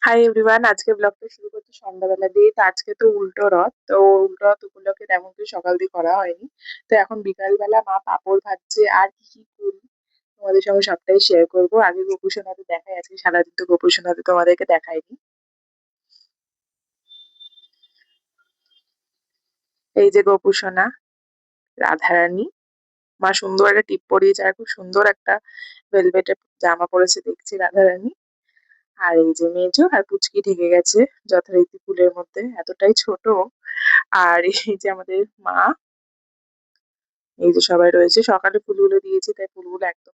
Hi everyone, আজকে ব্লগটা শুরু করছি সন্ধ্যাবেলা দিয়ে। তো আজকে তো উল্টো রথ, তো উল্টো রথ উপলক্ষে তেমন কিছু সকাল দিয়ে করা হয়নি। তো এখন বিকালবেলা মা পাঁপড় ভাজছে, আর কি কি করি তোমাদের সঙ্গে সবটাই শেয়ার করবো। আগে গোপুসোনাতে দেখাই, আজকে সারাদিন তো গোপুসোনাতে তোমাদেরকে দেখাইনি। এই যে গোপুসোনা, রাধারানী। মা সুন্দর একটা টিপ পরিয়েছে, আর খুব সুন্দর একটা ভেলভেটের জামা পরেছে দেখছি রাধারানী। আর এই যে মেজো আর পুচকি ঢেকে গেছে যথারীতি ফুলের মধ্যে, এতটাই ছোট। আর এই যে আমাদের মা, এই যে সবাই রয়েছে। সকালে ফুলগুলো দিয়েছি, তাই ফুলগুলো একদম।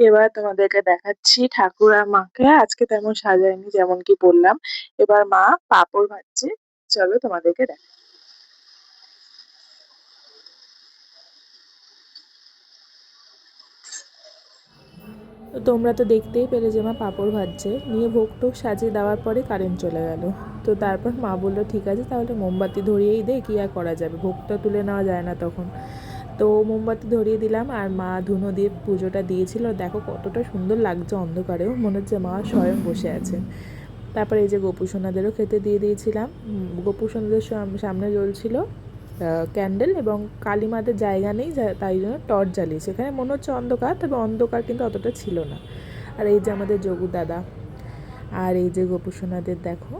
এবার তোমাদেরকে দেখাচ্ছি ঠাকুর আর মাকে আজকে তেমন সাজায়নি, যেমন কি বললাম। এবার মা পাঁপড় ভাজছে, চলো তোমাদেরকে দেখ। তো তোমরা তো দেখতেই পেলে যে মা পাঁপড় ভাজছে, নিয়ে ভোগ টোগ সাজিয়ে দেওয়ার পরে কারেন্ট চলে গেল। তো তারপর মা বললো ঠিক আছে তাহলে মোমবাতি ধরিয়েই দে, কী আর করা যাবে, ভোগটা তুলে নেওয়া যায় না তখন। তো মোমবাতি ধরিয়ে দিলাম, আর মা ধুনো দিয়ে পুজোটা দিয়েছিল। দেখো কতটা সুন্দর লাগছে অন্ধকারেও, মনে হচ্ছে মা স্বয়ং বসে আছেন। তারপরে এই যে গোপুসোনাদেরও খেতে দিয়ে দিয়েছিলাম। গোপুসোনাদের সামনে জ্বলছিল ক্যান্ডেল, এবং কালী মাদের জায়গা নেই, তাই জন্য টর্চ জ্বালিয়েছে। এখানে মনে হচ্ছে অন্ধকার, তবে অন্ধকার কিন্তু অতটা ছিল না। আর এই যে আমাদের যোগু দাদা, আর এই যে গোপুসোনাদের দেখো,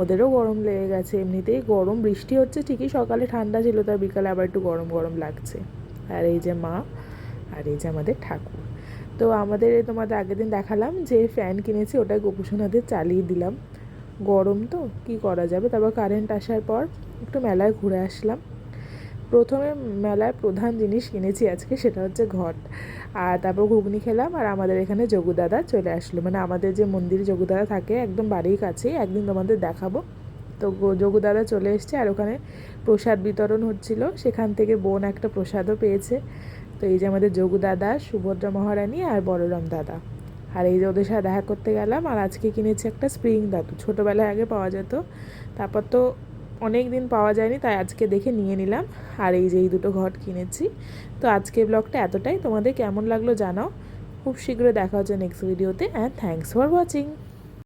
ওদেরও গরম লেগে গেছে। এমনিতেই গরম, বৃষ্টি হচ্ছে ঠিকই, সকালে ঠান্ডা ছিল, তার বিকালে আবার একটু গরম গরম লাগছে। আর এই যে মা, আর এই যে আমাদের ঠাকুর। তো আমাদের তোমাদের আগের দিন দেখালাম যে ফ্যান কিনেছি, ওটা গোপুসোনাদের চালিয়ে দিলাম। গরম তো কি করা যাবে। তারপর কারেন্ট আসার পর একটু মেলায় ঘুরে আসলাম। প্রথমে মেলায় প্রধান জিনিস কিনেছি আজকে, সেটা হচ্ছে ঘট। আর তারপর ঘুগনি খেলাম, আর আমাদের এখানে যোগুদাদা চলে আসলো, মানে আমাদের যে মন্দিরে যোগুদাদা থাকে একদম বাড়ির কাছেই, একদিন তোমাদের দেখাবো। তো যোগুদাদা চলে এসছে, আর ওখানে প্রসাদ বিতরণ হচ্ছিল, সেখান থেকে বোন একটা প্রসাদও পেয়েছে। তো এই যে আমাদের যোগুদাদা, সুভদ্রা মহারানী আর বলরাম দাদা। আর এই যে ওদের সাথে দেখা করতে গেলাম। আর আজকে কিনেছি একটা স্প্রিং দাতু, ছোটোবেলায় আগে পাওয়া যেত, তারপর তো অনেক দিন পাওয়া যায়নি, তাই আজকে দেখে নিয়ে নিলাম। আর এই যে এই দুটো ঘট কিনেছি। তো আজকে ব্লগটা এতটাই, তোমাদের কেমন লাগলো জানাও। খুব শীঘ্রই দেখা হচ্ছে নেক্সট ভিডিওতে, অ্যান্ড থ্যাঙ্কস ফর ওয়াচিং।